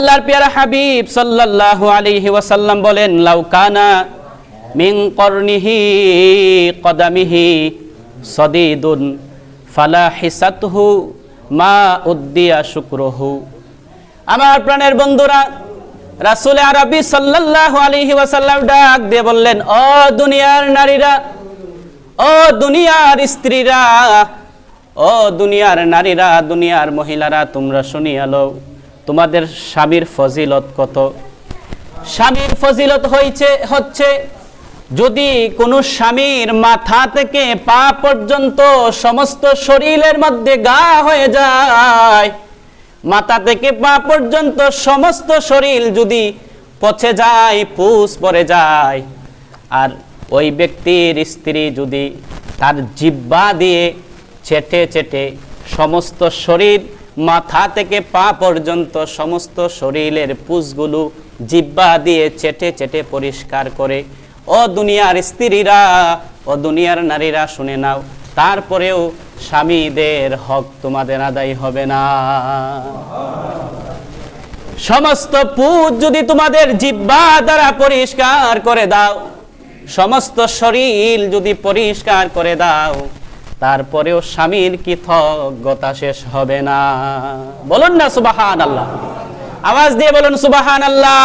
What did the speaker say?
আল্লাহর প্যারা হাবিব সাল্লাল্লাহু আলাইহি ওয়াসাল্লাম বলেন, লাউ কানা মিন করনিহি কদামিহি সদিদুন ফালা হিসাতহু মা উদ্দিয়া শুকরহু। আমার প্রাণের বন্ধুরা, রাসূল আরবি সাল্লাল্লাহু আলাইহি ওয়াসাল্লাম ডাক দিয়ে বললেন, ও দুনিয়ার নারীরা, ও দুনিয়ার স্ত্রীরা, ও দুনিয়ার নারীরা, দুনিয়ার মহিলারা, তোমরা শুনিয়া লও তোমাদের স্বামীর ফজিলত কত। স্বামীর ফজিলত হচ্ছে যদি কোনো স্বামীর মাথা থেকে পা পর্যন্ত সমস্ত শরীরের মধ্যে গা হয়ে যায়, মাথা থেকে পা পর্যন্ত সমস্ত শরীর যদি পচে যায়, পুষ পড়ে যায়, আর ওই ব্যক্তির স্ত্রী যদি তার জিহ্বা দিয়ে চেটে চেটে সমস্ত শরীর মাথা থেকে পা পর্যন্ত সমস্ত শরীরের পুষগুলো জিহ্বা দিয়ে চেটে চেটে পরিষ্কার করে, ও দুনিয়ার স্ত্রীরা, ও দুনিয়ার নারীরা শুনে নাও, তারপরেও স্বামীদের হক তোমাদের আদায় হবে না। সমস্ত পুষ যদি তোমাদের জিহ্বা দ্বারা পরিষ্কার করে দাও, সমস্ত শরীর যদি পরিষ্কার করে দাও, তারপরেও স্বামীর কৃতজ্ঞতা শেষ হবে না। বলুন না সুবহানাল্লাহ, আওয়াজ দিয়ে বলুন সুবহানাল্লাহ।